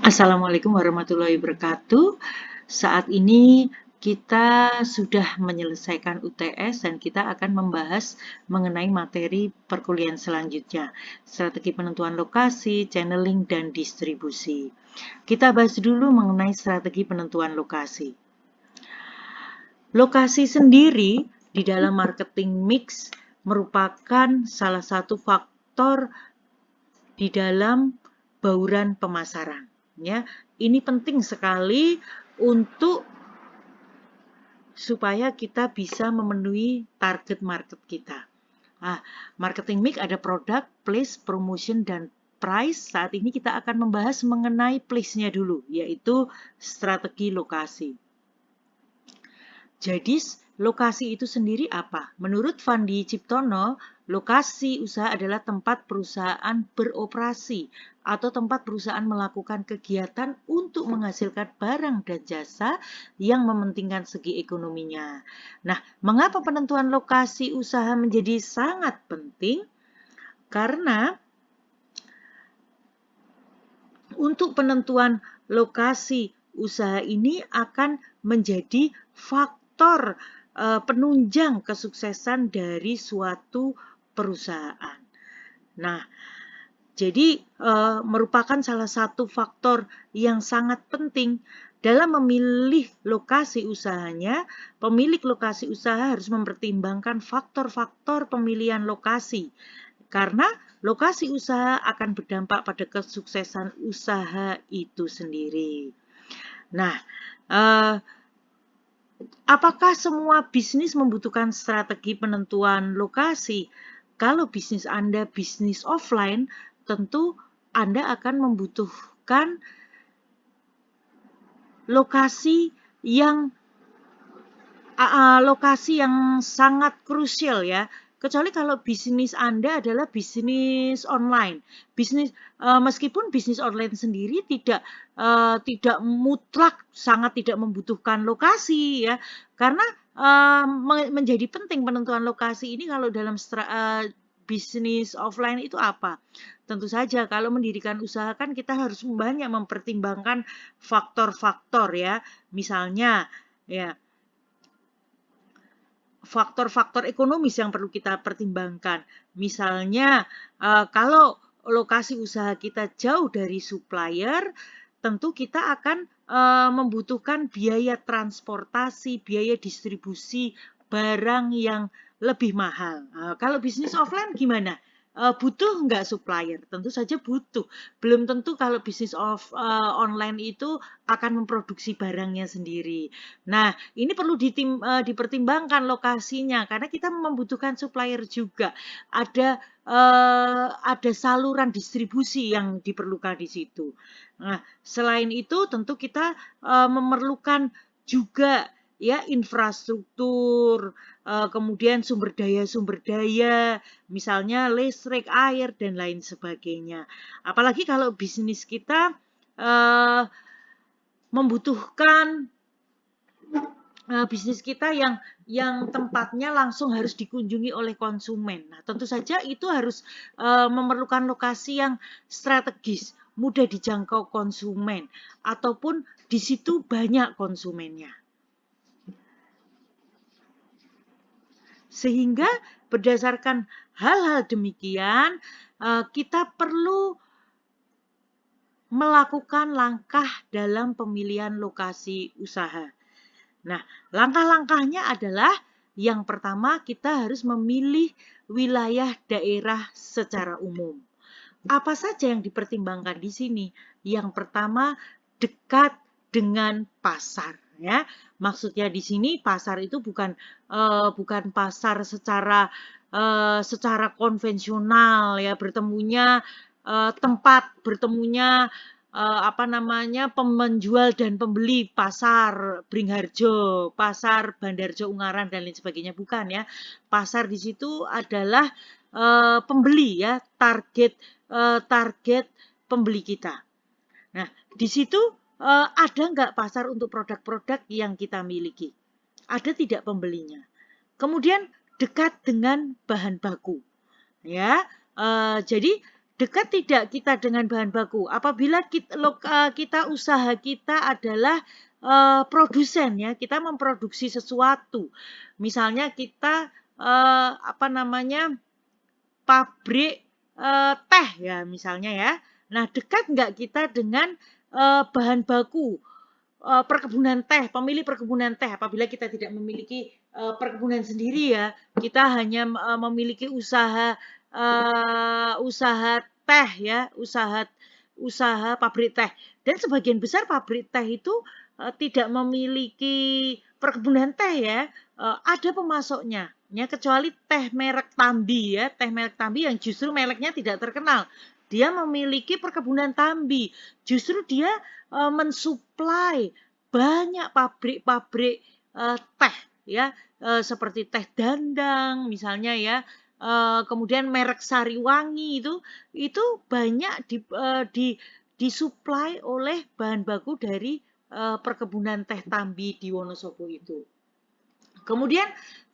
Assalamualaikum warahmatullahi wabarakatuh. Saat ini kita sudah menyelesaikan UTS dan kita akan membahas mengenai materi perkuliahan selanjutnya, strategi penentuan lokasi, channeling, dan distribusi. Kita bahas dulu mengenai strategi penentuan lokasi. Lokasi sendiri di dalam marketing mix merupakan salah satu faktor di dalam bauran pemasaran. Ya, ini penting sekali untuk supaya kita bisa memenuhi target market kita. Marketing mix ada produk, place, promotion, dan price. Saat ini kita akan membahas mengenai place-nya dulu, yaitu strategi lokasi. Jadi, lokasi itu sendiri apa? Menurut Fandi Ciptono, lokasi usaha adalah tempat perusahaan beroperasi atau tempat perusahaan melakukan kegiatan untuk menghasilkan barang dan jasa yang mementingkan segi ekonominya. Nah, mengapa penentuan lokasi usaha menjadi sangat penting? Karena untuk penentuan lokasi usaha ini akan menjadi faktor penunjang kesuksesan dari suatu perusahaan. Nah, jadi merupakan salah satu faktor yang sangat penting dalam memilih lokasi usahanya. Pemilik lokasi usaha harus mempertimbangkan faktor-faktor pemilihan lokasi, karena lokasi usaha akan berdampak pada kesuksesan usaha itu sendiri. Nah, apakah semua bisnis membutuhkan strategi penentuan lokasi? Kalau bisnis Anda bisnis offline, tentu Anda akan membutuhkan lokasi yang sangat krusial ya. Kecuali kalau bisnis Anda adalah bisnis online. Meskipun bisnis online sendiri tidak mutlak sangat tidak membutuhkan lokasi ya. Karena menjadi penting penentuan lokasi ini kalau dalam bisnis offline itu apa? Tentu saja kalau mendirikan usaha kan kita harus banyak mempertimbangkan faktor-faktor ya. Misalnya ya, faktor-faktor ekonomis yang perlu kita pertimbangkan. Misalnya, kalau lokasi usaha kita jauh dari supplier, tentu kita akan membutuhkan biaya transportasi, biaya distribusi barang yang lebih mahal. Kalau bisnis offline gimana? Butuh nggak supplier? Tentu saja butuh. Belum tentu kalau bisnis online itu akan memproduksi barangnya sendiri. Nah, ini perlu dipertimbangkan lokasinya karena kita membutuhkan supplier juga. Ada saluran distribusi yang diperlukan di situ. Nah, selain itu tentu kita memerlukan juga ya infrastruktur, kemudian sumber daya, misalnya listrik, air, dan lain sebagainya. Apalagi kalau bisnis kita membutuhkan bisnis kita yang tempatnya langsung harus dikunjungi oleh konsumen. Nah, tentu saja itu harus memerlukan lokasi yang strategis, mudah dijangkau konsumen, ataupun di situ banyak konsumennya. Sehingga berdasarkan hal-hal demikian, kita perlu melakukan langkah dalam pemilihan lokasi usaha. Nah, langkah-langkahnya adalah yang pertama kita harus memilih wilayah daerah secara umum. Apa saja yang dipertimbangkan di sini? Yang pertama, dekat dengan pasar ya. Maksudnya di sini pasar itu bukan pasar secara konvensional ya, tempat bertemunya penjual dan pembeli, pasar Bringharjo, pasar Bandarjo Ungaran dan lain sebagainya, bukan ya. Pasar di situ adalah pembeli ya, target pembeli kita. Nah, di situ ada nggak pasar untuk produk-produk yang kita miliki? Ada tidak pembelinya? Kemudian dekat dengan bahan baku, ya. Jadi dekat tidak kita dengan bahan baku? Apabila kita usaha kita adalah produsen ya, kita memproduksi sesuatu. Misalnya kita pabrik teh ya misalnya ya. Nah, dekat nggak kita dengan bahan baku perkebunan teh, pemilik perkebunan teh? Apabila kita tidak memiliki perkebunan sendiri ya, kita hanya memiliki usaha teh ya, usaha pabrik teh. Dan sebagian besar pabrik teh itu tidak memiliki perkebunan teh ya, ada pemasoknya. Ya, kecuali teh merek Tambi ya, teh merek Tambi yang justru mereknya tidak terkenal. Dia memiliki perkebunan Tambi. Justru dia mensuplai banyak pabrik-pabrik teh ya, seperti teh Dandang misalnya ya. Kemudian merek Sariwangi itu banyak disuplai oleh bahan baku dari perkebunan teh Tambi di Wonosobo itu. Kemudian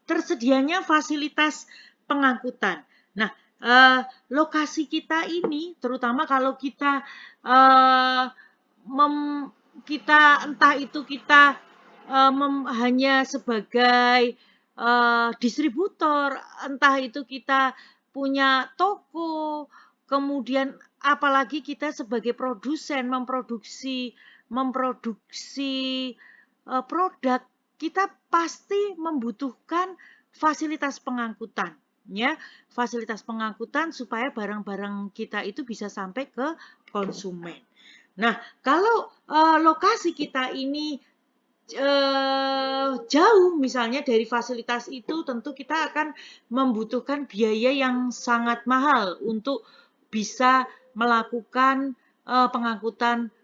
tersedianya fasilitas pengangkutan. Nah, lokasi kita ini, terutama kalau kita entah itu kita hanya sebagai distributor, entah itu kita punya toko, kemudian apalagi kita sebagai produsen memproduksi produk, kita pasti membutuhkan fasilitas pengangkutan ya, fasilitas pengangkutan supaya barang-barang kita itu bisa sampai ke konsumen. Nah, kalau lokasi kita ini jauh misalnya dari fasilitas itu, tentu kita akan membutuhkan biaya yang sangat mahal untuk bisa melakukan pengangkutan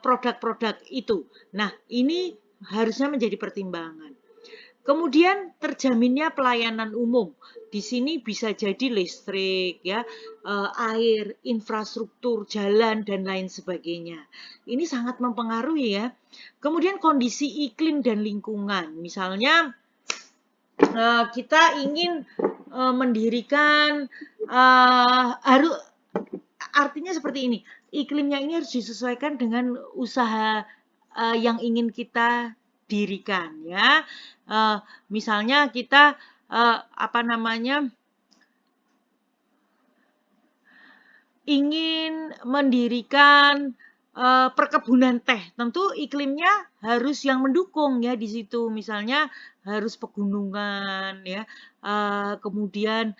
produk-produk itu. Nah, ini harusnya menjadi pertimbangan. Kemudian terjaminnya pelayanan umum. Di sini bisa jadi listrik, ya, air, infrastruktur, jalan, dan lain sebagainya. Ini sangat mempengaruhi ya. Kemudian kondisi iklim dan lingkungan. Misalnya kita ingin mendirikan artinya seperti ini. Iklimnya ini harus disesuaikan dengan usaha yang ingin kita dirikan ya. Misalnya kita ingin mendirikan perkebunan teh, tentu iklimnya harus yang mendukung ya di situ. Misalnya harus pegunungan ya, kemudian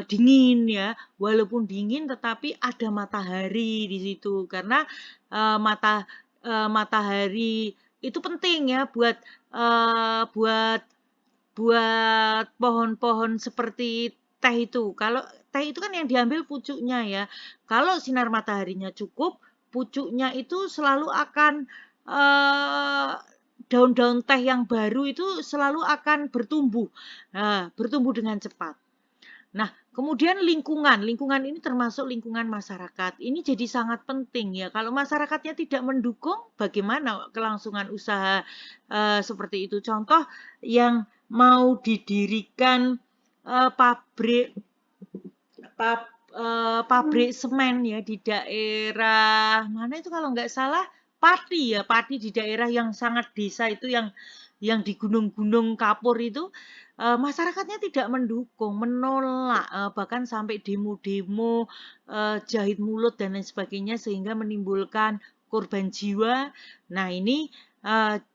dingin ya. Walaupun dingin tetapi ada matahari di situ karena matahari itu penting ya buat pohon-pohon seperti teh itu. Kalau teh itu kan yang diambil pucuknya ya. Kalau sinar mataharinya cukup, pucuknya itu selalu akan daun-daun teh yang baru itu selalu akan bertumbuh. Nah, bertumbuh dengan cepat. Nah, kemudian lingkungan. Lingkungan ini termasuk lingkungan masyarakat. Ini jadi sangat penting ya. Kalau masyarakatnya tidak mendukung, bagaimana kelangsungan usaha seperti itu? Contoh yang mau didirikan pabrik semen ya di daerah mana itu kalau nggak salah Pati ya, Pati di daerah yang sangat desa itu yang di gunung-gunung kapur itu masyarakatnya tidak mendukung, menolak, bahkan sampai demo-demo jahit mulut dan lain sebagainya sehingga menimbulkan korban jiwa. Nah, ini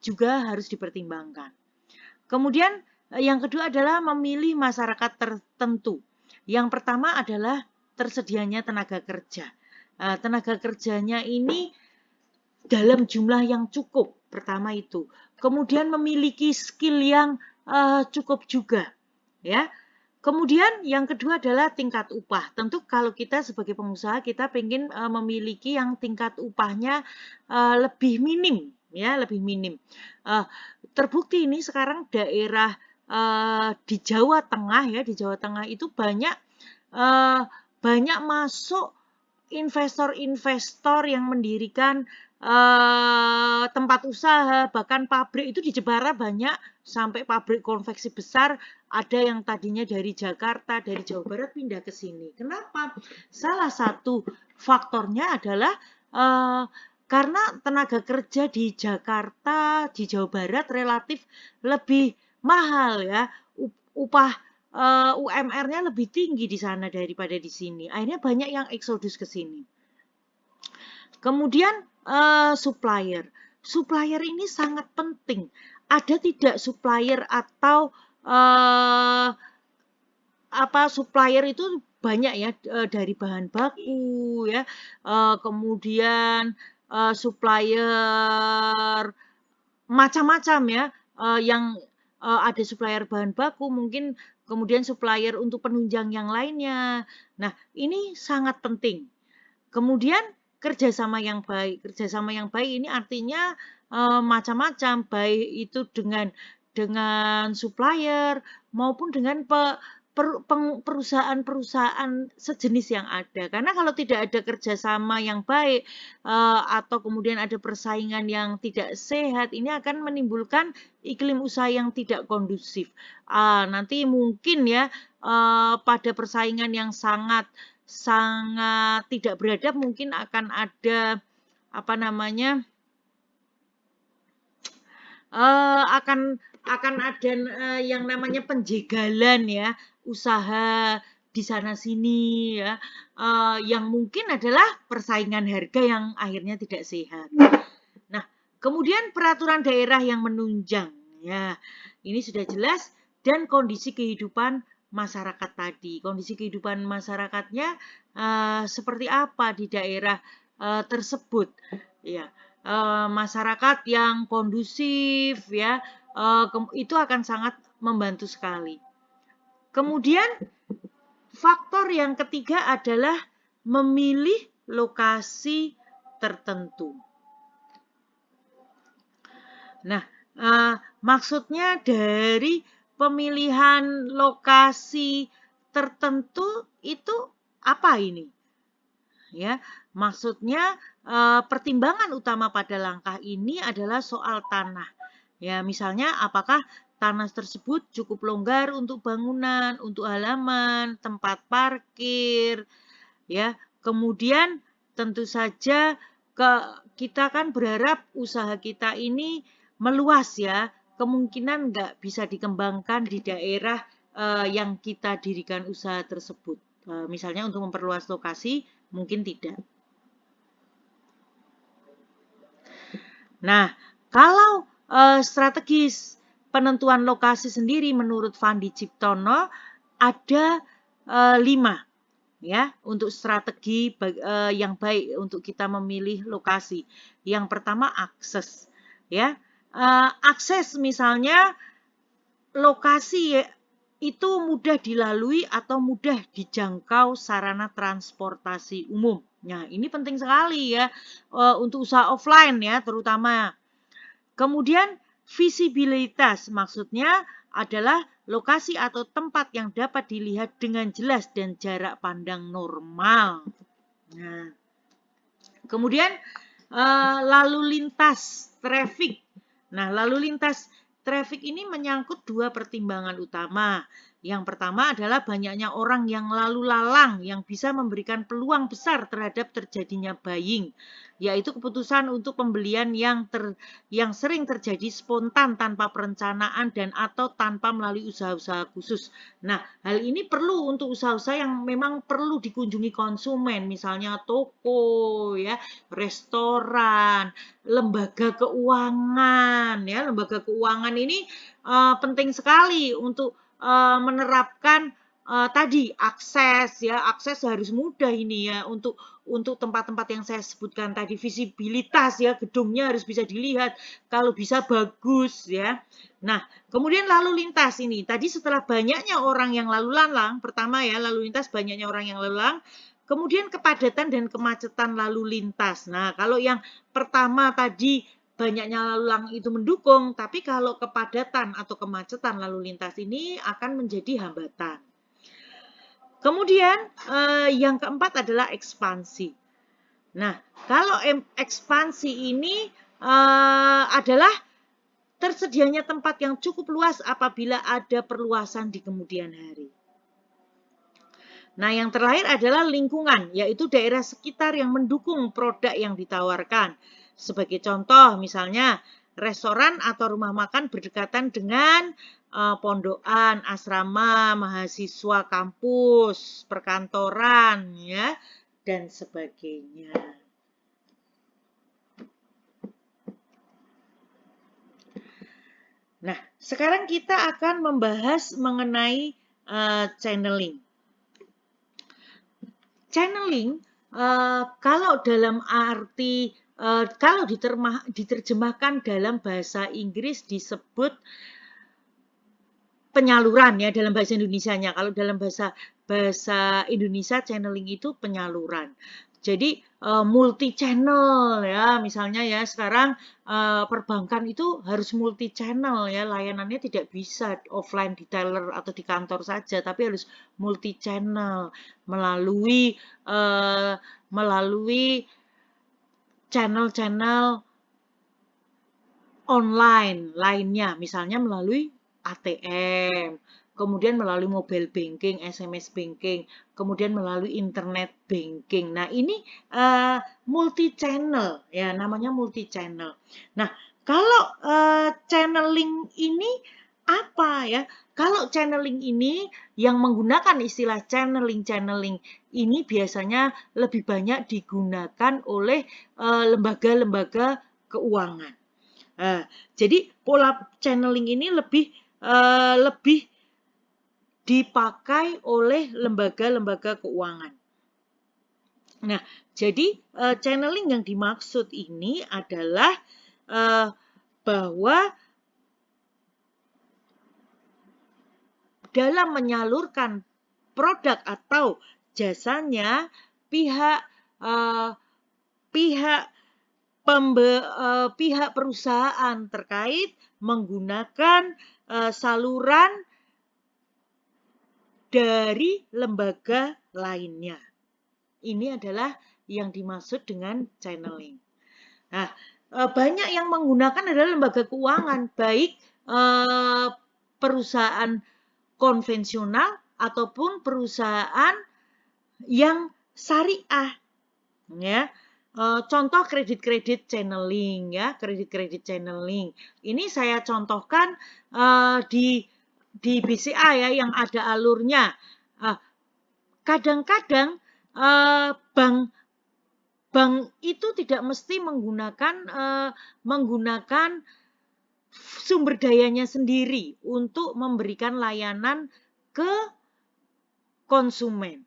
juga harus dipertimbangkan. Kemudian yang kedua adalah memilih masyarakat tertentu. Yang pertama adalah tersedianya tenaga kerja. Tenaga kerjanya ini dalam jumlah yang cukup, pertama itu. Kemudian memiliki skill yang cukup juga, ya. Kemudian yang kedua adalah tingkat upah. Tentu kalau kita sebagai pengusaha kita pengen memiliki yang tingkat upahnya lebih minim, ya, lebih minim. Terbukti ini sekarang daerah di Jawa Tengah ya, di Jawa Tengah itu banyak masuk investor-investor yang mendirikan tempat usaha, bahkan pabrik itu di Jepara banyak, sampai pabrik konveksi besar, ada yang tadinya dari Jakarta, dari Jawa Barat pindah ke sini. Kenapa? Salah satu faktornya adalah karena tenaga kerja di Jakarta, di Jawa Barat relatif lebih mahal ya, upah UMR-nya lebih tinggi di sana daripada di sini. Akhirnya banyak yang eksodus ke sini. Kemudian supplier. Supplier ini sangat penting. Ada tidak supplier atau supplier itu banyak ya, dari bahan baku ya, kemudian supplier macam-macam ya, yang ada supplier bahan baku, mungkin kemudian supplier untuk penunjang yang lainnya. Nah, ini sangat penting. Kemudian kerjasama yang baik. Kerjasama yang baik ini artinya macam-macam, baik itu dengan supplier maupun dengan perusahaan-perusahaan sejenis yang ada. Karena kalau tidak ada kerjasama yang baik atau kemudian ada persaingan yang tidak sehat, ini akan menimbulkan iklim usaha yang tidak kondusif. Nanti mungkin ya pada persaingan yang sangat tidak beradab, mungkin akan ada apa namanya akan ada yang namanya penjegalan ya, usaha di sana sini ya, yang mungkin adalah persaingan harga yang akhirnya tidak sehat. Nah, kemudian peraturan daerah yang menunjang ya, ini sudah jelas, dan kondisi kehidupan masyarakat tadi. Kondisi kehidupan masyarakatnya seperti apa di daerah tersebut ya. Masyarakat yang kondusif ya, itu akan sangat membantu sekali. Kemudian faktor yang ketiga adalah memilih lokasi tertentu. Nah, maksudnya dari pemilihan lokasi tertentu itu apa ini? Ya, maksudnya pertimbangan utama pada langkah ini adalah soal tanah. Ya, misalnya apakah tanah tersebut cukup longgar untuk bangunan, untuk halaman, tempat parkir, ya. Kemudian tentu saja kita kan berharap usaha kita ini meluas ya. Kemungkinan nggak bisa dikembangkan di daerah yang kita dirikan usaha tersebut. Misalnya untuk memperluas lokasi, mungkin tidak. Nah, kalau strategis penentuan lokasi sendiri menurut Fandi Ciptono ada 5 ya untuk strategi yang baik untuk kita memilih lokasi. Yang pertama akses ya. Akses misalnya lokasi itu mudah dilalui atau mudah dijangkau sarana transportasi umum. Nah, ini penting sekali ya untuk usaha offline ya terutama. Kemudian visibilitas maksudnya adalah lokasi atau tempat yang dapat dilihat dengan jelas dan jarak pandang normal. Nah, kemudian lalu lintas traffic. Nah, lalu lintas traffic ini menyangkut dua pertimbangan utama. Yang pertama adalah banyaknya orang yang lalu lalang yang bisa memberikan peluang besar terhadap terjadinya buying, yaitu keputusan untuk pembelian yang sering terjadi spontan tanpa perencanaan dan atau tanpa melalui usaha-usaha khusus. Nah, hal ini perlu untuk usaha-usaha yang memang perlu dikunjungi konsumen, misalnya toko ya, restoran, lembaga keuangan ya. Lembaga keuangan ini penting sekali untuk menerapkan tadi akses ya, akses harus mudah ini ya untuk tempat-tempat yang saya sebutkan tadi, visibilitas ya, gedungnya harus bisa dilihat, kalau bisa bagus ya. Nah, kemudian lalu lintas ini, tadi setelah banyaknya orang yang lalu lalang, pertama ya lalu lintas banyaknya orang yang lalu lalang, kemudian kepadatan dan kemacetan lalu lintas. Nah, kalau yang pertama tadi banyaknya lalu lalang itu mendukung, tapi kalau kepadatan atau kemacetan lalu lintas ini akan menjadi hambatan. Kemudian yang keempat adalah ekspansi. Nah, kalau ekspansi ini adalah tersedianya tempat yang cukup luas apabila ada perluasan di kemudian hari. Nah, yang terakhir adalah lingkungan, yaitu daerah sekitar yang mendukung produk yang ditawarkan. Sebagai contoh, misalnya restoran atau rumah makan berdekatan dengan pondokan, asrama, mahasiswa kampus, perkantoran, ya, dan sebagainya. Nah, sekarang kita akan membahas mengenai channeling. Channeling, kalau dalam arti kalau diterjemahkan dalam bahasa Inggris disebut penyaluran ya dalam bahasa Indonesianya. Kalau dalam bahasa Indonesia channeling itu penyaluran. Jadi multi channel ya, misalnya ya sekarang perbankan itu harus multi channel ya, layanannya tidak bisa offline di teller atau di kantor saja, tapi harus multi channel melalui channel-channel online lainnya, misalnya melalui ATM, kemudian melalui mobile banking, SMS banking, kemudian melalui internet banking. Nah, ini multi channel ya, namanya multi channel. Nah, kalau channeling ini apa ya? Kalau channeling ini yang menggunakan istilah channeling ini biasanya lebih banyak digunakan oleh lembaga-lembaga keuangan. Nah, jadi pola channeling ini lebih dipakai oleh lembaga-lembaga keuangan. Nah, jadi channeling yang dimaksud ini adalah bahwa dalam menyalurkan produk atau jasanya pihak perusahaan terkait menggunakan saluran dari lembaga lainnya. Ini adalah yang dimaksud dengan channeling. Nah, banyak yang menggunakan adalah lembaga keuangan, baik perusahaan konvensional ataupun perusahaan yang syariah. Ya, contoh kredit-kredit channeling ya, kredit-kredit channeling. Ini saya contohkan di BCA ya yang ada alurnya. Kadang-kadang bank itu tidak mesti menggunakan sumber dayanya sendiri untuk memberikan layanan ke konsumen.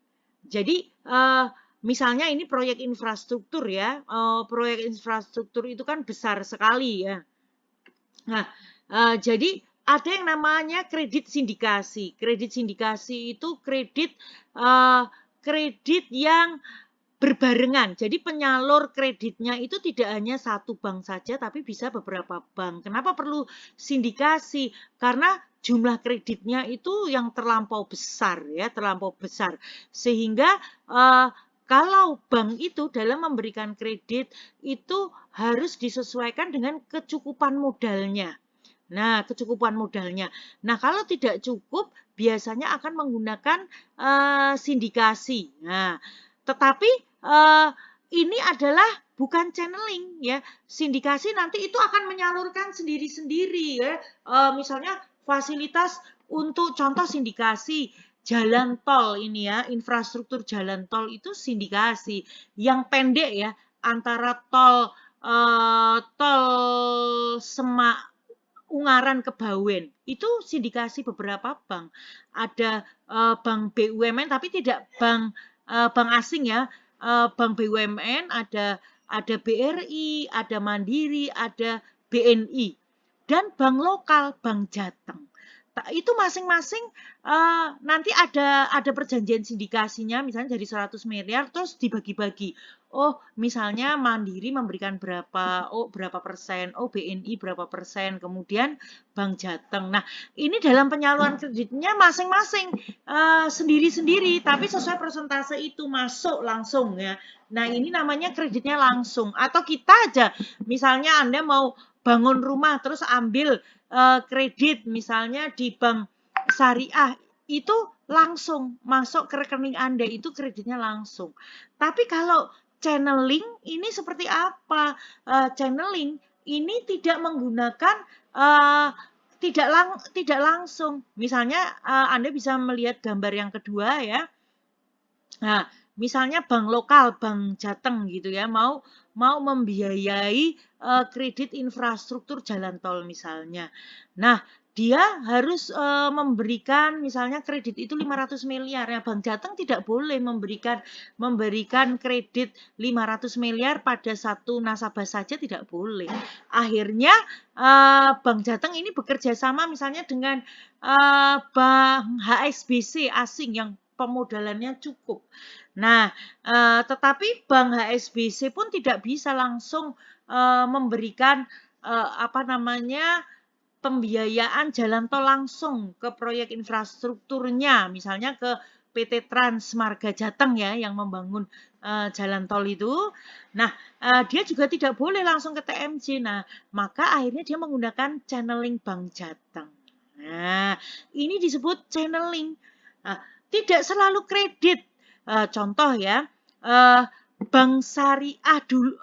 Jadi misalnya ini proyek infrastruktur ya, proyek infrastruktur itu kan besar sekali ya. Nah, jadi ada yang namanya kredit sindikasi. Kredit sindikasi itu kredit yang berbarengan. Jadi penyalur kreditnya itu tidak hanya satu bank saja, tapi bisa beberapa bank. Kenapa perlu sindikasi? Karena jumlah kreditnya itu yang terlampau besar ya, terlampau besar. Sehingga kalau bank itu dalam memberikan kredit itu harus disesuaikan dengan kecukupan modalnya. Nah, kecukupan modalnya. Nah, kalau tidak cukup, biasanya akan menggunakan sindikasi. Nah, tetapi ini adalah bukan channeling ya. Sindikasi nanti itu akan menyalurkan sendiri-sendiri ya. Misalnya fasilitas untuk contoh sindikasi jalan tol ini ya, infrastruktur jalan tol itu sindikasi. Yang pendek ya, antara tol Ungaran ke Bawen itu sindikasi beberapa bank. Ada bank BUMN tapi tidak bank asing ya. Bank BUMN ada BRI, ada Mandiri, ada BNI dan bank lokal, Bank Jateng. Itu masing-masing nanti ada perjanjian sindikasinya misalnya dari 100 miliar terus dibagi-bagi. oh misalnya Mandiri memberikan berapa, oh berapa persen, oh BNI berapa persen, kemudian Bank Jateng. Nah, ini dalam penyaluran kreditnya masing-masing sendiri-sendiri, tapi sesuai persentase itu masuk langsung ya. Nah, ini namanya kreditnya langsung. Atau kita aja, misalnya Anda mau bangun rumah terus ambil kredit misalnya di Bank Syariah, itu langsung masuk ke rekening Anda, itu kreditnya langsung. Tapi kalau channeling ini seperti apa? Channeling ini tidak menggunakan tidak langsung. Misalnya Anda bisa melihat gambar yang kedua ya. Nah, misalnya bank lokal, Bank Jateng gitu ya, mau membiayai kredit infrastruktur jalan tol misalnya. Nah, dia harus memberikan misalnya kredit itu 500 miliar. Ya, Bank Jateng tidak boleh memberikan kredit 500 miliar pada satu nasabah saja, tidak boleh. Akhirnya Bank Jateng ini bekerja sama misalnya dengan Bank HSBC asing yang pemodalannya cukup. Nah, tetapi Bank HSBC pun tidak bisa langsung memberikan apa namanya pembiayaan jalan tol langsung ke proyek infrastrukturnya, misalnya ke PT Trans Marga Jateng ya yang membangun jalan tol itu. Nah, dia juga tidak boleh langsung ke TMJ. Nah, maka akhirnya dia menggunakan channeling Bank Jateng. Nah, ini disebut channeling. Nah, tidak selalu kredit. Contoh ya, Bank Syariah dulu,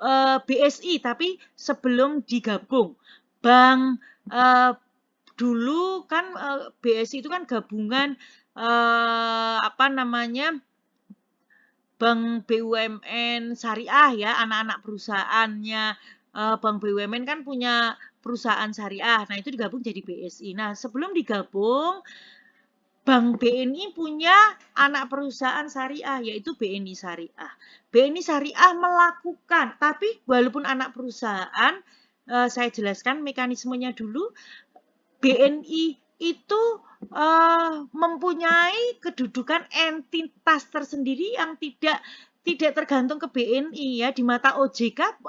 BSI, tapi sebelum digabung. Bank dulu kan BSI itu kan gabungan apa namanya Bank BUMN Syariah ya, anak-anak perusahaannya Bank BUMN kan punya perusahaan syariah. Nah, itu digabung jadi BSI. Nah, sebelum digabung Bank BNI punya anak perusahaan syariah, yaitu BNI Syariah. BNI Syariah melakukan, tapi walaupun anak perusahaan, saya jelaskan mekanismenya dulu, BNI itu mempunyai kedudukan entitas tersendiri yang tidak tergantung ke BNI ya. Di mata OJK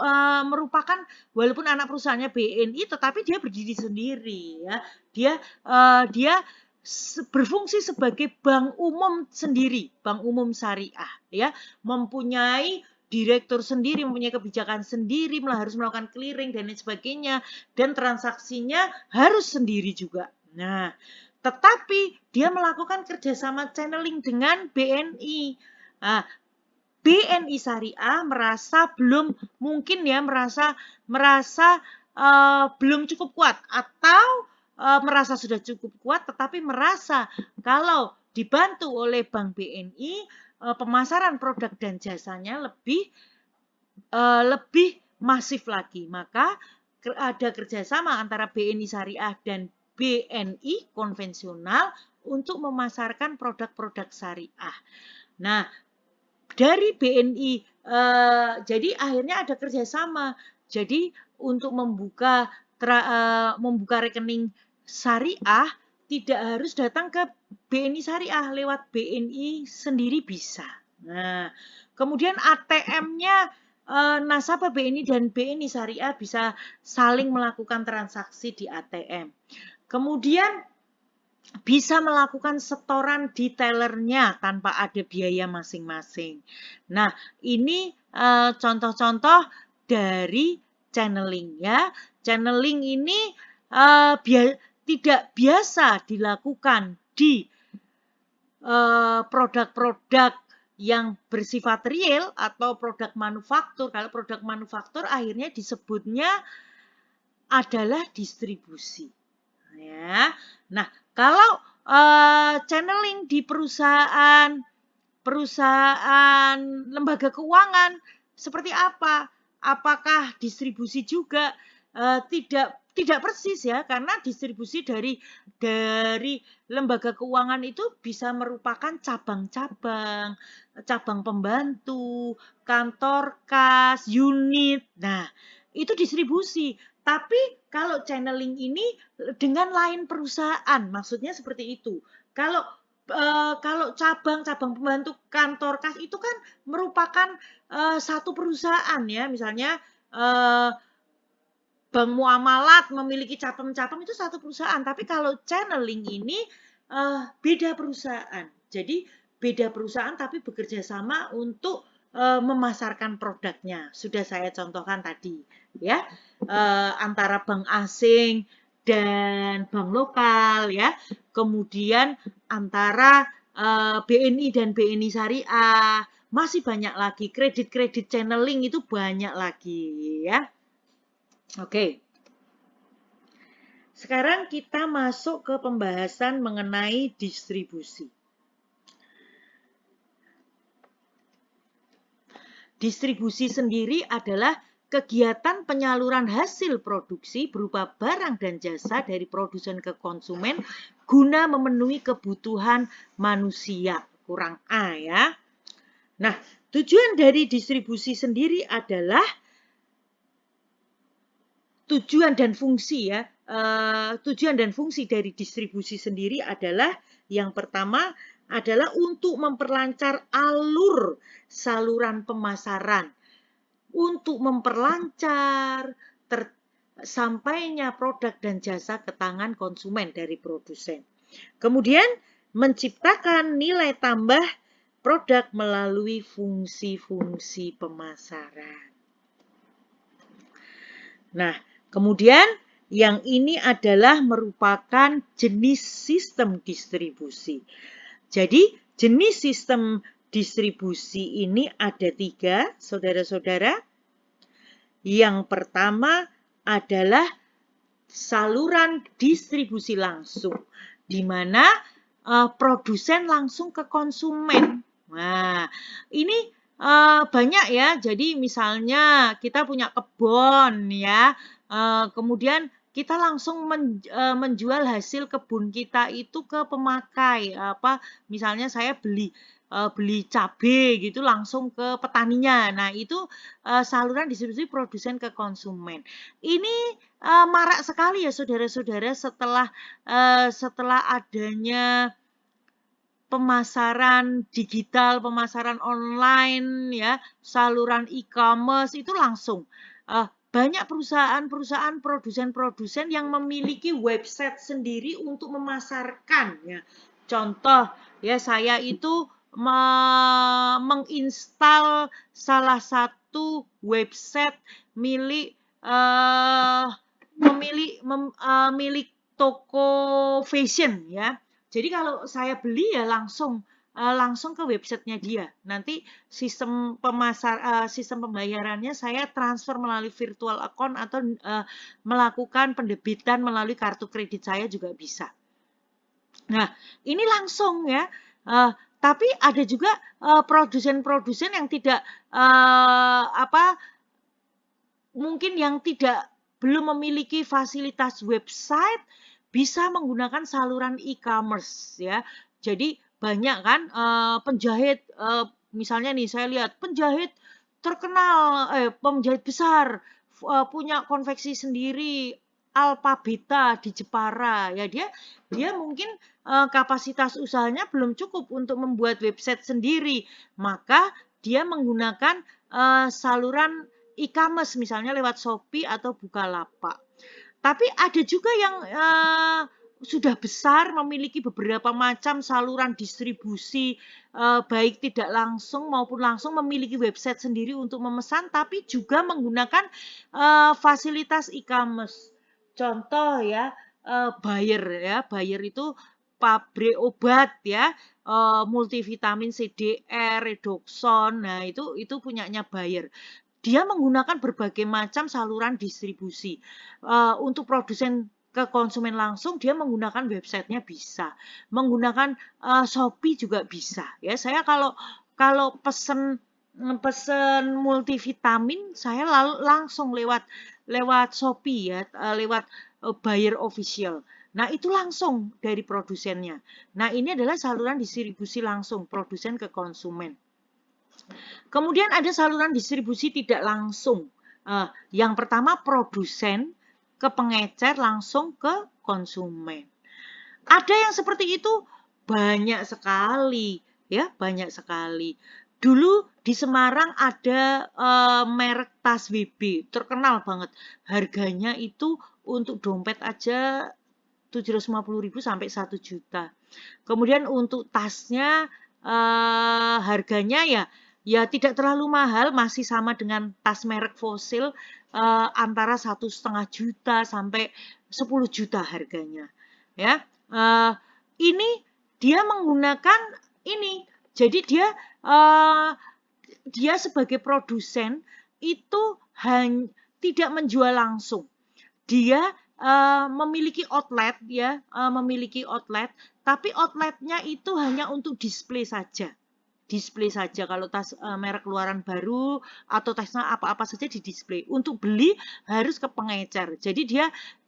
merupakan walaupun anak perusahaannya BNI, tetapi dia berdiri sendiri ya. Dia berfungsi sebagai bank umum sendiri, bank umum syariah ya, mempunyai direktur sendiri, mempunyai kebijakan sendiri, harus melakukan clearing dan lain sebagainya, dan transaksinya harus sendiri juga. Nah, tetapi dia melakukan kerjasama channeling dengan BNI. Nah, BNI Syariah merasa belum mungkin ya merasa belum cukup kuat atau merasa sudah cukup kuat, tetapi merasa kalau dibantu oleh Bank BNI pemasaran produk dan jasanya lebih masif lagi. Maka ada kerjasama antara BNI Syariah dan BNI konvensional untuk memasarkan produk-produk syariah. Nah, dari BNI, jadi akhirnya ada kerjasama. Jadi untuk membuka rekening syariah tidak harus datang ke BNI Syariah, lewat BNI sendiri bisa. Nah, kemudian ATM-nya nasabah BNI dan BNI Syariah bisa saling melakukan transaksi di ATM. Kemudian bisa melakukan setoran di tellernya tanpa ada biaya masing-masing. Nah, ini contoh-contoh dari channeling ya. Channeling ini tidak biasa dilakukan di produk-produk yang bersifat real atau produk manufaktur. Kalau produk manufaktur akhirnya disebutnya adalah distribusi. Ya. Nah, kalau channeling di perusahaan lembaga keuangan seperti apa? Apakah distribusi juga? Tidak persis ya, karena distribusi dari lembaga keuangan itu bisa merupakan cabang-cabang, cabang pembantu, kantor kas, unit. Nah, itu distribusi. Tapi kalau channeling ini dengan lain perusahaan, maksudnya seperti itu. Kalau Kalau cabang-cabang pembantu kantor kas itu kan merupakan satu perusahaan ya, misalnya bank muamalat memiliki cabang-cabang itu satu perusahaan, tapi kalau channeling ini beda perusahaan. Jadi beda perusahaan tapi bekerja sama untuk memasarkan produknya. Sudah saya contohkan tadi, ya, antara bank asing dan bank lokal, ya. Kemudian antara BNI dan BNI Syariah, masih banyak lagi kredit-kredit channeling itu banyak lagi, ya. Oke. Sekarang kita masuk ke pembahasan mengenai distribusi. Distribusi sendiri adalah kegiatan penyaluran hasil produksi berupa barang dan jasa dari produsen ke konsumen guna memenuhi kebutuhan manusia. Kurang A ya. Nah, tujuan dari distribusi sendiri adalah tujuan dan fungsi ya. Tujuan dan fungsi dari distribusi sendiri adalah yang pertama adalah untuk memperlancar alur saluran pemasaran, untuk memperlancar sampainya produk dan jasa ke tangan konsumen dari produsen. Kemudian menciptakan nilai tambah produk melalui fungsi-fungsi pemasaran. Nah, kemudian yang ini adalah merupakan jenis sistem distribusi. Jadi, jenis sistem distribusi ini ada 3, saudara-saudara. Yang pertama adalah saluran distribusi langsung, di mana produsen langsung ke konsumen. Nah, ini banyak ya. Jadi misalnya kita punya kebun ya, kemudian kita langsung menjual hasil kebun kita itu ke pemakai. Misalnya saya beli cabai gitu langsung ke petaninya. Nah, itu saluran distribusi produsen ke konsumen. Ini marak sekali ya saudara-saudara setelah adanya pemasaran digital, pemasaran online ya, saluran e-commerce itu langsung. Banyak perusahaan-perusahaan produsen-produsen yang memiliki website sendiri untuk memasarkan ya. Contoh ya, saya itu menginstal salah satu website milik milik toko fashion ya. Jadi kalau saya beli ya langsung ke websitenya dia. Nanti sistem pembayarannya saya transfer melalui virtual account atau melakukan pendebitan melalui kartu kredit saya juga bisa. Nah, ini langsung ya. Tapi ada juga produsen-produsen yang tidak mungkin yang belum memiliki fasilitas website, bisa menggunakan saluran e-commerce ya. Jadi banyak kan penjahit, misalnya nih saya lihat penjahit terkenal, penjahit besar punya konveksi sendiri Alpha Beta di Jepara ya, dia mungkin kapasitas usahanya belum cukup untuk membuat website sendiri, maka dia menggunakan saluran e-commerce misalnya lewat Shopee atau Bukalapak. Tapi ada juga yang sudah besar memiliki beberapa macam saluran distribusi, baik tidak langsung maupun langsung memiliki website sendiri untuk memesan, tapi juga menggunakan fasilitas e-commerce. Contoh ya, Bayer ya, Bayer itu pabrik obat ya, multivitamin CDR, Redoxon. Nah, itu punyanya Bayer. Dia menggunakan berbagai macam saluran distribusi. Untuk produsen ke konsumen langsung, dia menggunakan websitenya bisa. Menggunakan Shopee juga bisa. Ya, saya kalau pesen multivitamin, saya langsung lewat Shopee ya, lewat Bayer official. Nah, itu langsung dari produsennya. Nah, ini adalah saluran distribusi langsung, produsen ke konsumen. Kemudian ada saluran distribusi tidak langsung. Yang pertama produsen ke pengecer langsung ke konsumen. Ada yang seperti itu Banyak sekali, ya, banyak sekali. Dulu di Semarang ada merek tas WB, terkenal banget. Harganya itu untuk dompet aja 750.000 sampai 1 juta. Kemudian untuk tasnya harganya ya tidak terlalu mahal, masih sama dengan tas merek Fossil, antara 1,5 juta sampai 10 juta harganya. Ya, ini dia menggunakan ini. Jadi eh, dia sebagai produsen itu tidak menjual langsung. Dia memiliki outlet ya, memiliki outlet, tapi outletnya itu hanya untuk display saja. Display saja kalau tas merek keluaran baru atau tasnya apa-apa saja di display. Untuk beli harus ke pengecer. Jadi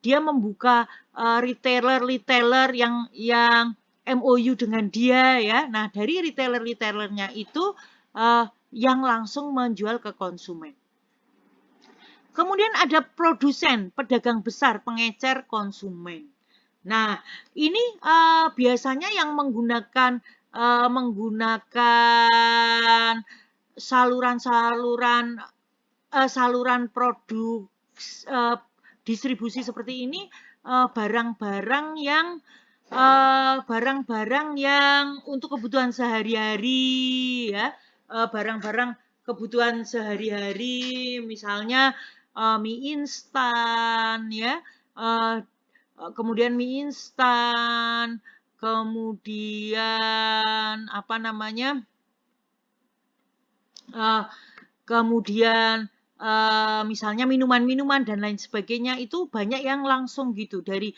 dia membuka retailer-retailer yang MOU dengan dia ya. Nah, dari retailer-retailernya itu yang langsung menjual ke konsumen. Kemudian ada produsen, pedagang besar, pengecer, konsumen. Nah, ini biasanya yang menggunakan saluran-saluran produk distribusi seperti ini, barang-barang yang untuk kebutuhan sehari-hari ya, barang-barang kebutuhan sehari-hari, misalnya mie instan ya, kemudian mie instan, kemudian apa namanya, kemudian misalnya minuman-minuman dan lain sebagainya, itu banyak yang langsung gitu dari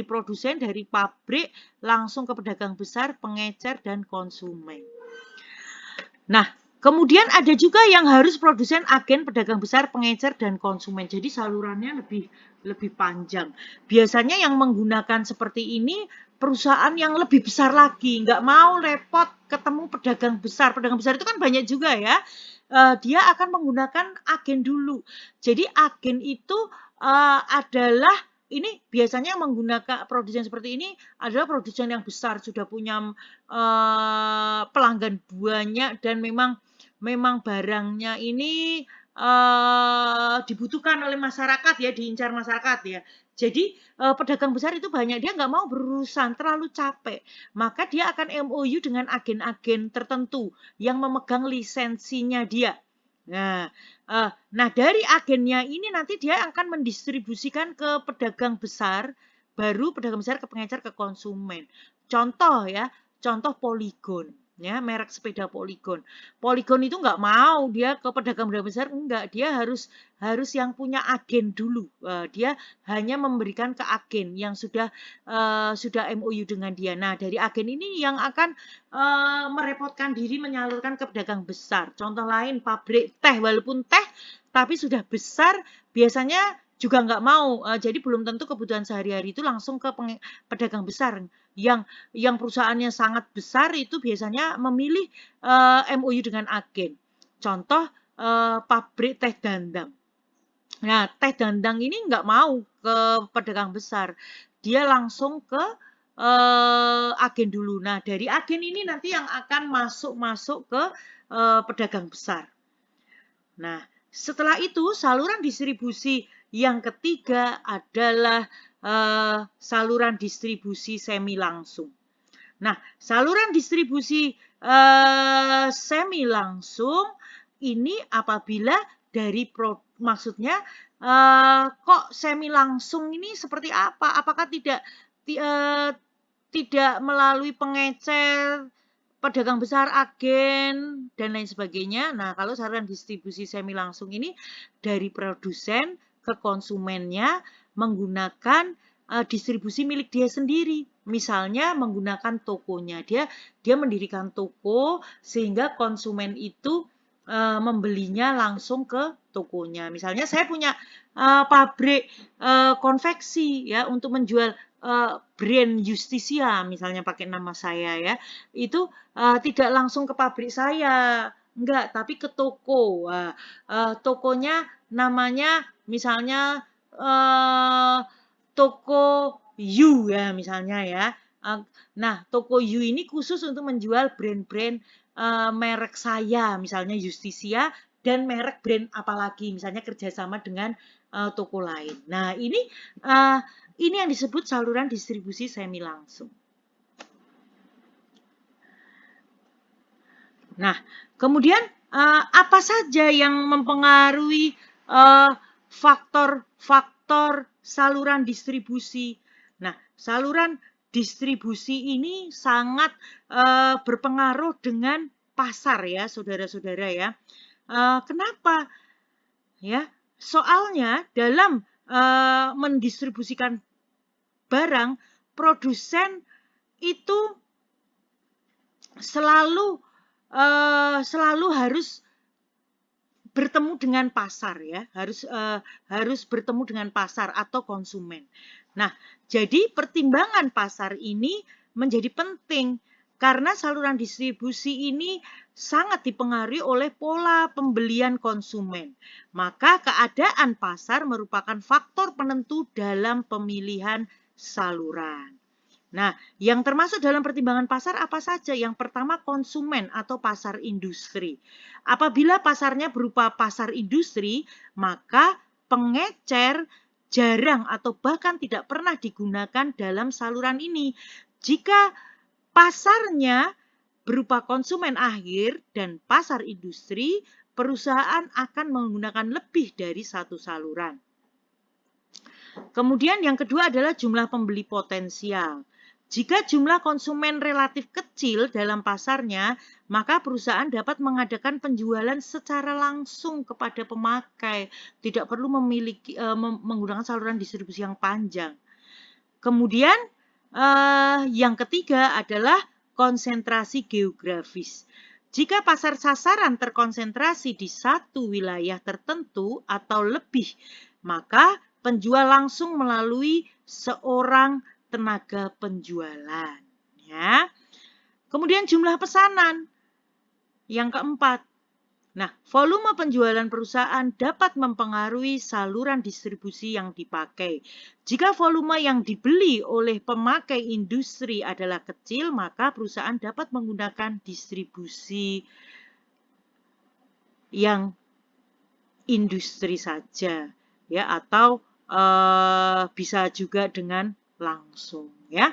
produsen, dari pabrik langsung ke pedagang besar, pengecer, dan konsumen. Nah, kemudian ada juga yang harus produsen, agen, pedagang besar, pengecer, dan konsumen. Jadi salurannya lebih panjang. Biasanya yang menggunakan seperti ini perusahaan yang lebih besar lagi, nggak mau repot ketemu pedagang besar. Pedagang besar itu kan banyak juga ya. Dia akan menggunakan agen dulu. Jadi agen itu adalah ini biasanya menggunakan produsen seperti ini adalah produsen yang besar, sudah punya pelanggan banyak, dan memang barangnya ini dibutuhkan oleh masyarakat ya, diincar masyarakat ya. Jadi pedagang besar itu banyak, dia nggak mau berurusan, terlalu capek. Maka dia akan MOU dengan agen-agen tertentu yang memegang lisensinya dia. Nah, dari agennya ini nanti dia akan mendistribusikan ke pedagang besar, baru pedagang besar ke pengecer, ke konsumen. Contoh ya, contoh Polygon. Ya, merek sepeda Polygon. Polygon itu nggak mau dia ke pedagang-pedagang besar, enggak. Dia harus yang punya agen dulu. Dia hanya memberikan ke agen yang sudah MOU dengan dia. Nah, dari agen ini yang akan merepotkan diri menyalurkan ke pedagang besar. Contoh lain, pabrik teh, walaupun teh tapi sudah besar, biasanya juga nggak mau. Jadi belum tentu kebutuhan sehari-hari itu langsung ke pedagang besar. Yang perusahaannya sangat besar itu biasanya memilih MOU dengan agen. Contoh pabrik teh Dandang. Nah, teh Dandang ini nggak mau ke pedagang besar, dia langsung ke agen dulu. Nah, dari agen ini nanti yang akan masuk ke pedagang besar. Nah, setelah itu saluran distribusi yang ketiga adalah saluran distribusi semi langsung. Nah, saluran distribusi semi langsung ini apabila dari maksudnya kok semi langsung ini seperti apa? Apakah tidak melalui pengecer, pedagang besar, agen, dan lain sebagainya? Nah, kalau saluran distribusi semi langsung ini dari produsen ke konsumennya menggunakan distribusi milik dia sendiri. Misalnya menggunakan tokonya. Dia mendirikan toko sehingga konsumen itu membelinya langsung ke tokonya. Misalnya saya punya pabrik konveksi ya untuk menjual brand Justisia, misalnya pakai nama saya ya. Itu tidak langsung ke pabrik saya, enggak, tapi ke toko. Tokonya namanya misalnya toko You ya misalnya ya. Nah, toko You ini khusus untuk menjual brand-brand merek saya, misalnya Justisia, dan merek brand apalagi, misalnya kerjasama dengan toko lain. Nah, ini yang disebut saluran distribusi semi langsung. Nah, kemudian apa saja yang mempengaruhi faktor-faktor saluran distribusi? Nah, saluran distribusi ini sangat berpengaruh dengan pasar ya, saudara-saudara ya. Kenapa? Ya, soalnya dalam mendistribusikan barang, produsen itu selalu harus bertemu dengan pasar ya, harus bertemu dengan pasar atau konsumen. Nah, jadi pertimbangan pasar ini menjadi penting karena saluran distribusi ini sangat dipengaruhi oleh pola pembelian konsumen. Maka keadaan pasar merupakan faktor penentu dalam pemilihan saluran. Nah, yang termasuk dalam pertimbangan pasar apa saja? Yang pertama konsumen atau pasar industri. Apabila pasarnya berupa pasar industri, maka pengecer jarang atau bahkan tidak pernah digunakan dalam saluran ini. Jika pasarnya berupa konsumen akhir dan pasar industri, perusahaan akan menggunakan lebih dari satu saluran. Kemudian yang kedua adalah jumlah pembeli potensial. Jika jumlah konsumen relatif kecil dalam pasarnya, maka perusahaan dapat mengadakan penjualan secara langsung kepada pemakai, tidak perlu menggunakan saluran distribusi yang panjang. Kemudian yang ketiga adalah konsentrasi geografis. Jika pasar sasaran terkonsentrasi di satu wilayah tertentu atau lebih, maka penjual langsung melalui seorang tenaga penjualan. Ya. Kemudian jumlah pesanan. Yang keempat. Nah, volume penjualan perusahaan dapat mempengaruhi saluran distribusi yang dipakai. Jika volume yang dibeli oleh pemakai industri adalah kecil, maka perusahaan dapat menggunakan distribusi yang industri saja, ya, atau bisa juga dengan langsung, ya.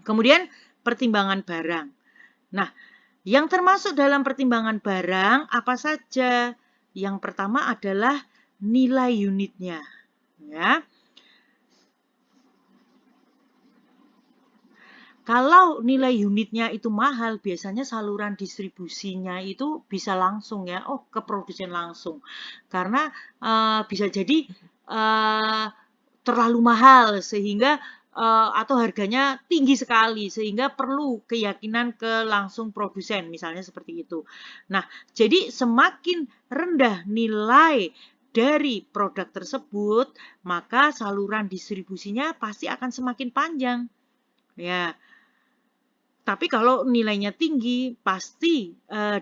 Kemudian pertimbangan barang. Nah, yang termasuk dalam pertimbangan barang apa saja? Yang pertama adalah nilai unitnya, ya. Kalau nilai unitnya itu mahal, biasanya saluran distribusinya itu bisa langsung ya, ke produsen langsung. Karena bisa jadi terlalu mahal sehingga atau harganya tinggi sekali sehingga perlu keyakinan ke langsung produsen, misalnya seperti itu. Nah, jadi semakin rendah nilai dari produk tersebut, maka saluran distribusinya pasti akan semakin panjang. Ya. Tapi kalau nilainya tinggi, pasti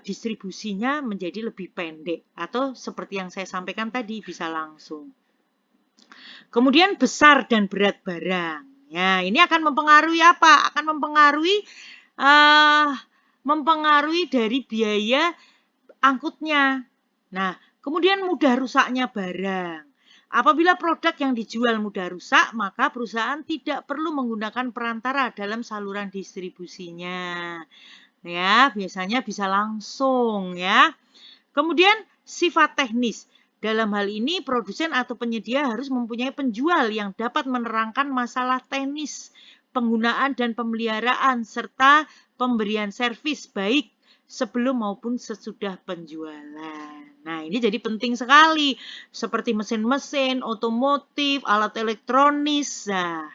distribusinya menjadi lebih pendek atau seperti yang saya sampaikan tadi bisa langsung. Kemudian besar dan berat barang. Ya, ini akan mempengaruhi apa? Akan mempengaruhi dari biaya angkutnya. Nah, kemudian mudah rusaknya barang. Apabila produk yang dijual mudah rusak, maka perusahaan tidak perlu menggunakan perantara dalam saluran distribusinya. Ya, biasanya bisa langsung ya. Kemudian sifat teknis. Dalam hal ini, produsen atau penyedia harus mempunyai penjual yang dapat menerangkan masalah teknis, penggunaan dan pemeliharaan, serta pemberian servis baik sebelum maupun sesudah penjualan. Nah, ini jadi penting sekali, seperti mesin-mesin, otomotif, alat elektronis. Nah,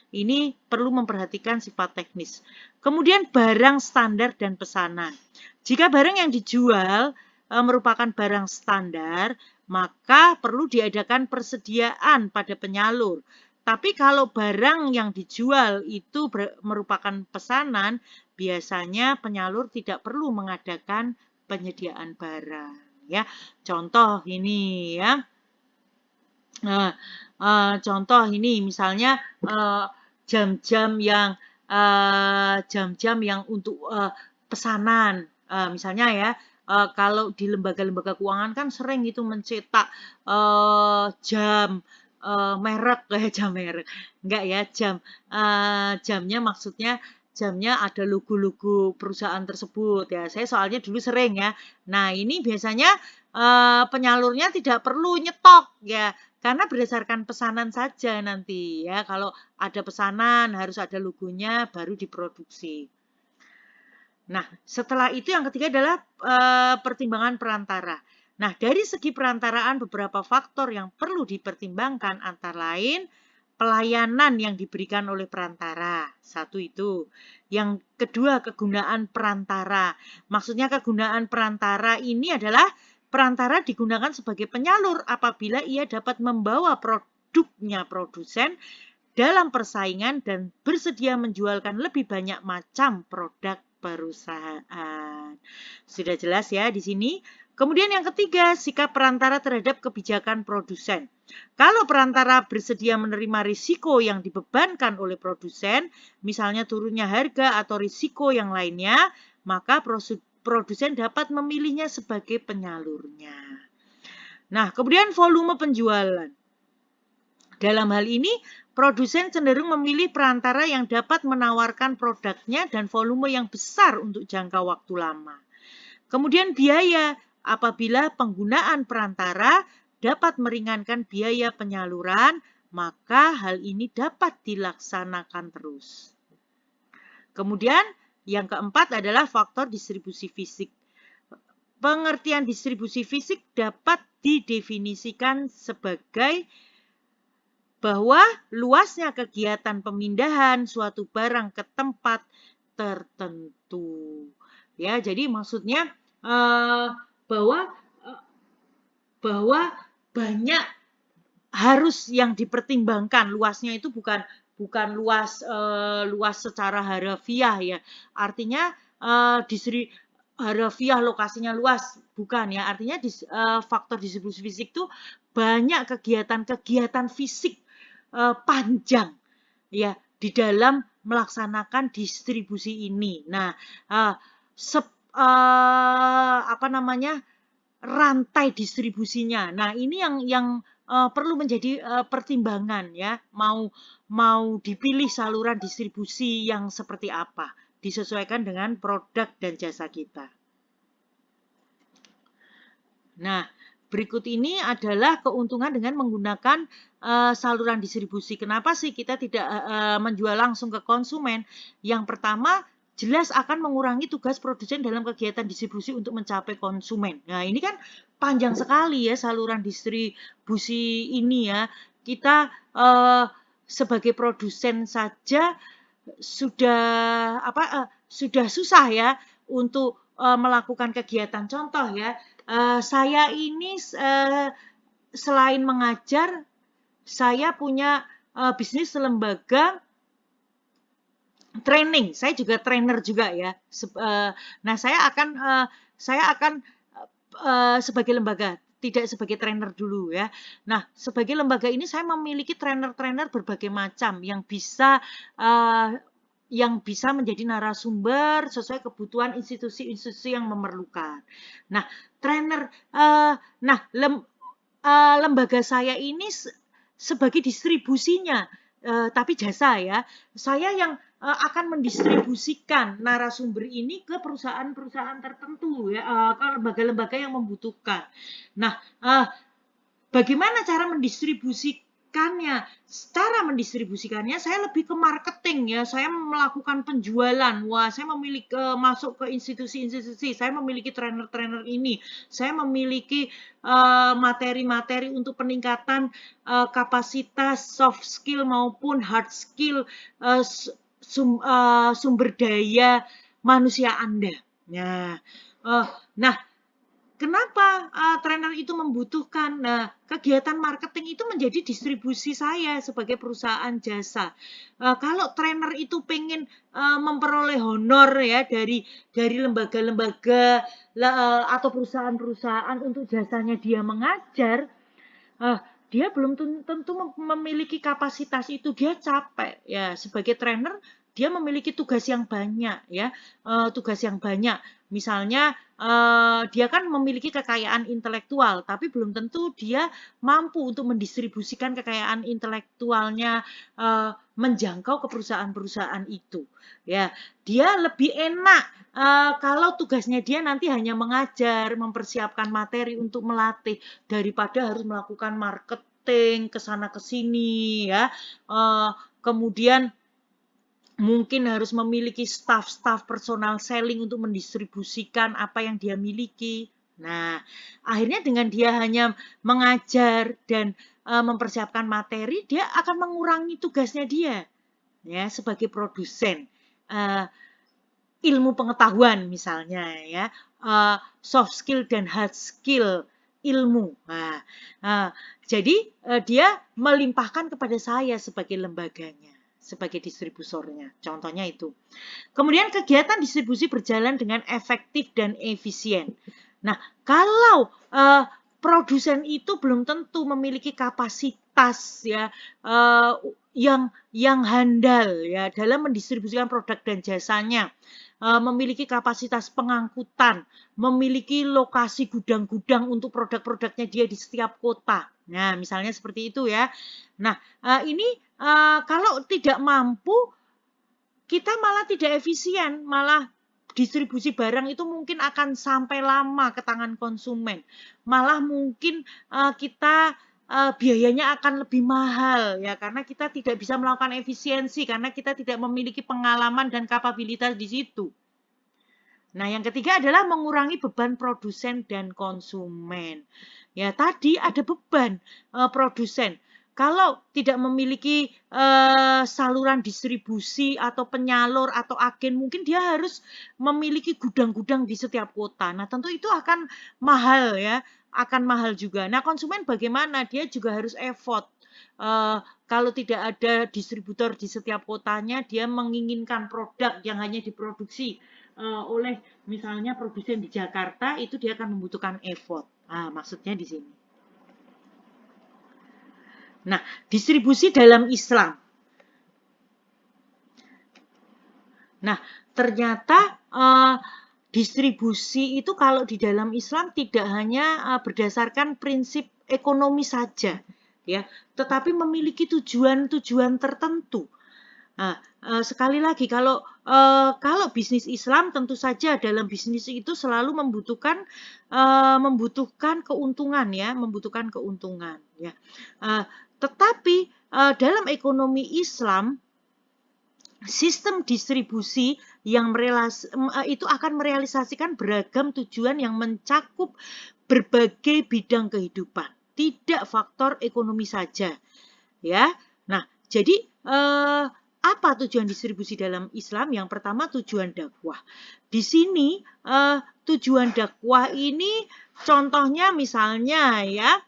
ini perlu memperhatikan sifat teknis. Kemudian barang standar dan pesanan. Jika barang yang dijual merupakan barang standar, maka perlu diadakan persediaan pada penyalur. Tapi kalau barang yang dijual itu merupakan pesanan, biasanya penyalur tidak perlu mengadakan penyediaan barang. Ya, contoh ini ya. Contoh ini misalnya jam-jam yang jam-jam yang untuk pesanan. Misalnya ya, kalau di lembaga-lembaga keuangan kan sering itu mencetak jam merek, jam merek, enggak ya, jamnya maksudnya jamnya ada logo-logo perusahaan tersebut ya. Saya soalnya dulu sering ya. Nah, ini biasanya penyalurnya tidak perlu nyetok ya, karena berdasarkan pesanan saja nanti ya. Kalau ada pesanan harus ada logonya baru diproduksi. Nah, setelah itu yang ketiga adalah pertimbangan perantara. Nah, dari segi perantaraan beberapa faktor yang perlu dipertimbangkan antara lain pelayanan yang diberikan oleh perantara. Satu itu. Yang kedua, kegunaan perantara. Maksudnya kegunaan perantara ini adalah perantara digunakan sebagai penyalur apabila ia dapat membawa produknya produsen dalam persaingan dan bersedia menjualkan lebih banyak macam produk perusahaan. Sudah jelas ya di sini. Kemudian yang ketiga, sikap perantara terhadap kebijakan produsen. Kalau perantara bersedia menerima risiko yang dibebankan oleh produsen, misalnya turunnya harga atau risiko yang lainnya, maka produsen dapat memilihnya sebagai penyalurnya. Nah, kemudian volume penjualan. Dalam hal ini, produsen cenderung memilih perantara yang dapat menawarkan produknya dan volume yang besar untuk jangka waktu lama. Kemudian biaya, apabila penggunaan perantara dapat meringankan biaya penyaluran, maka hal ini dapat dilaksanakan terus. Kemudian yang keempat adalah faktor distribusi fisik. Pengertian distribusi fisik dapat didefinisikan sebagai bahwa luasnya kegiatan pemindahan suatu barang ke tempat tertentu. Ya, jadi maksudnya bahwa banyak harus yang dipertimbangkan. Luasnya itu bukan luas secara harafiah ya. Artinya harafiah lokasinya luas, bukan ya. Artinya faktor distribusi fisik itu banyak kegiatan fisik panjang ya di dalam melaksanakan distribusi ini. Nah, rantai distribusinya. Nah, ini yang perlu menjadi pertimbangan ya. Mau dipilih saluran distribusi yang seperti apa, disesuaikan dengan produk dan jasa kita. Nah, berikut ini adalah keuntungan dengan menggunakan saluran distribusi. Kenapa sih kita tidak menjual langsung ke konsumen? Yang pertama, jelas akan mengurangi tugas produsen dalam kegiatan distribusi untuk mencapai konsumen. Nah, ini kan panjang sekali ya saluran distribusi ini ya. Kita sebagai produsen saja sudah susah ya untuk melakukan kegiatan. Contoh ya, saya ini selain mengajar, saya punya bisnis lembaga training. Saya juga trainer juga ya. Nah, saya akan sebagai lembaga, tidak sebagai trainer dulu ya. Nah, sebagai lembaga ini saya memiliki trainer-trainer berbagai macam yang bisa menjadi narasumber sesuai kebutuhan institusi-institusi yang memerlukan. Nah, lembaga saya ini sebagai distribusinya, tapi jasa ya. Saya yang akan mendistribusikan narasumber ini ke perusahaan-perusahaan tertentu ya, ke lembaga-lembaga yang membutuhkan. Nah, bagaimana cara mendistribusikannya? Cara mendistribusikannya saya lebih ke marketing ya. Saya melakukan penjualan. Wah, saya memiliki masuk ke institusi-institusi. Saya memiliki trainer-trainer ini. Saya memiliki materi-materi untuk peningkatan kapasitas soft skill maupun hard skill sumber daya manusia Anda. Nah, kenapa trainer itu membutuhkan? Nah, kegiatan marketing itu menjadi distribusi saya sebagai perusahaan jasa. Kalau trainer itu pengen memperoleh honor ya dari lembaga-lembaga atau perusahaan-perusahaan untuk jasanya dia mengajar, dia belum tentu memiliki kapasitas itu. Dia capek ya sebagai trainer. dia memiliki tugas yang banyak ya, tugas yang banyak. Misalnya dia kan memiliki kekayaan intelektual, tapi belum tentu dia mampu untuk mendistribusikan kekayaan intelektualnya menjangkau ke perusahaan-perusahaan itu. Ya, dia lebih enak kalau tugasnya dia nanti hanya mengajar, mempersiapkan materi untuk melatih daripada harus melakukan marketing ke sana ke sini ya. Kemudian mungkin harus memiliki staff-staff personal selling untuk mendistribusikan apa yang dia miliki. Nah, akhirnya dengan dia hanya mengajar dan mempersiapkan materi, dia akan mengurangi tugasnya dia ya sebagai produsen ilmu pengetahuan misalnya ya, soft skill dan hard skill ilmu. Jadi dia melimpahkan kepada saya sebagai lembaganya, sebagai distributornya. Contohnya itu. Kemudian kegiatan distribusi berjalan dengan efektif dan efisien. Nah, kalau produsen itu belum tentu memiliki kapasitas ya yang handal ya dalam mendistribusikan produk dan jasanya, memiliki kapasitas pengangkutan, memiliki lokasi gudang-gudang untuk produk-produknya dia di setiap kota. Nah, misalnya seperti itu ya. Nah, ini kalau tidak mampu, kita malah tidak efisien, malah distribusi barang itu mungkin akan sampai lama ke tangan konsumen. Malah mungkin kita biayanya akan lebih mahal ya karena kita tidak bisa melakukan efisiensi karena kita tidak memiliki pengalaman dan kapabilitas di situ. Nah, yang ketiga adalah mengurangi beban produsen dan konsumen. Ya, tadi ada beban produsen. Kalau tidak memiliki saluran distribusi atau penyalur atau agen, mungkin dia harus memiliki gudang-gudang di setiap kota. Nah, tentu itu akan mahal ya, akan mahal juga. Nah, konsumen bagaimana? Dia juga harus effort. Kalau tidak ada distributor di setiap kotanya, dia menginginkan produk yang hanya diproduksi oleh misalnya produsen di Jakarta, itu dia akan membutuhkan effort. Maksudnya di sini. Nah, distribusi dalam Islam. Nah, ternyata distribusi itu kalau di dalam Islam tidak hanya berdasarkan prinsip ekonomi saja, ya, tetapi memiliki tujuan-tujuan tertentu. Nah, sekali lagi kalau bisnis Islam tentu saja dalam bisnis itu selalu membutuhkan keuntungan ya, membutuhkan keuntungan ya. Tetapi dalam ekonomi Islam sistem distribusi yang itu akan merealisasikan beragam tujuan yang mencakup berbagai bidang kehidupan, tidak faktor ekonomi saja ya. Nah, jadi apa tujuan distribusi dalam Islam? Yang pertama tujuan dakwah. Di sini tujuan dakwah ini contohnya misalnya ya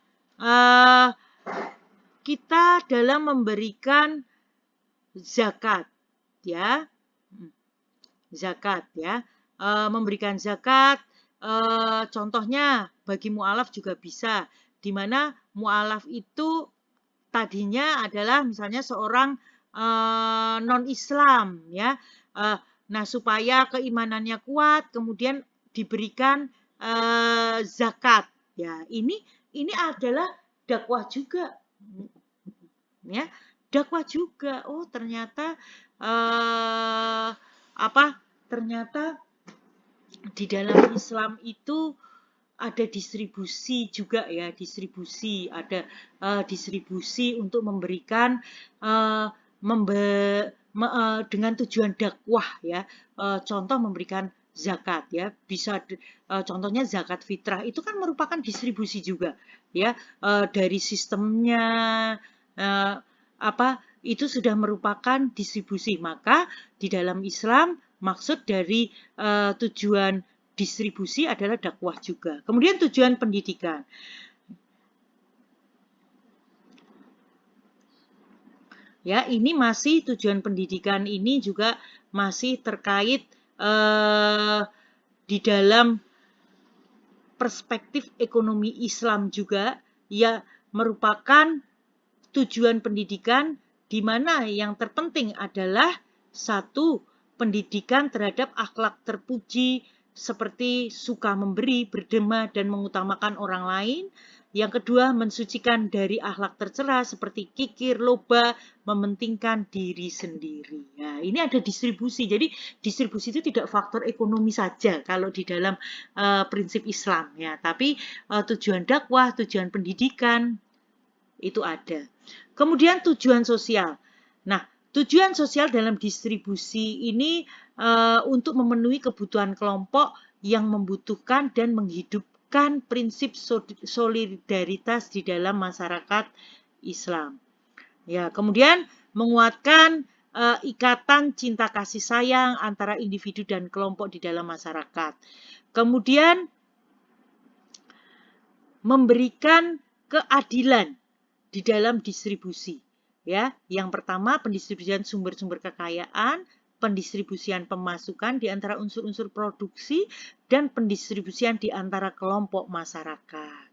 kita dalam memberikan zakat ya, zakat ya, memberikan zakat. Contohnya bagi mu'alaf juga bisa, di mana mu'alaf itu tadinya adalah misalnya seorang non-Islam ya. Nah, supaya keimanannya kuat kemudian diberikan zakat. Ya, ini adalah dakwah juga. Ya, dakwah juga. Oh, ternyata ternyata di dalam Islam itu ada distribusi juga ya, ada distribusi untuk memberikan dengan tujuan dakwah ya, contoh memberikan zakat ya, bisa contohnya zakat fitrah itu kan merupakan distribusi juga ya, dari sistemnya itu sudah merupakan distribusi. Maka di dalam Islam maksud dari tujuan distribusi adalah dakwah juga. Kemudian tujuan pendidikan. Ya, ini masih tujuan pendidikan ini juga masih terkait di dalam perspektif ekonomi Islam juga, ya merupakan tujuan pendidikan di mana yang terpenting adalah Satu, pendidikan terhadap akhlak terpuji seperti suka memberi, berdema, dan mengutamakan orang lain. Yang kedua, mensucikan dari akhlak tercela seperti kikir, loba, mementingkan diri sendiri. Nah, ini ada distribusi. Jadi distribusi itu tidak faktor ekonomi saja kalau di dalam prinsip Islam ya, tapi tujuan dakwah, tujuan pendidikan itu ada. Kemudian tujuan sosial. Nah, tujuan sosial dalam distribusi ini untuk memenuhi kebutuhan kelompok yang membutuhkan dan menghidupkan prinsip solidaritas di dalam masyarakat Islam. Ya, kemudian menguatkan ikatan cinta kasih sayang antara individu dan kelompok di dalam masyarakat. Kemudian memberikan keadilan di dalam distribusi. Ya, yang pertama pendistribusian sumber-sumber kekayaan, pendistribusian pemasukan di antara unsur-unsur produksi, dan pendistribusian di antara kelompok masyarakat.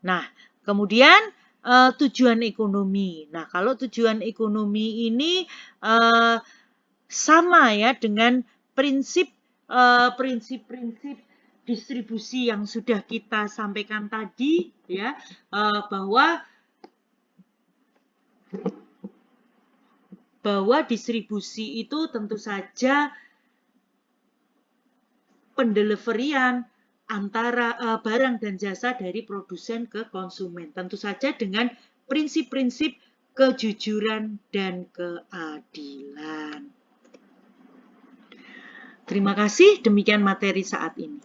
Nah, kemudian tujuan ekonomi. Nah, kalau tujuan ekonomi ini sama ya dengan prinsip-prinsip distribusi yang sudah kita sampaikan tadi ya, bahwa distribusi itu tentu saja pendeliverian antara barang dan jasa dari produsen ke konsumen. Tentu saja dengan prinsip-prinsip kejujuran dan keadilan. Terima kasih, demikian materi saat ini.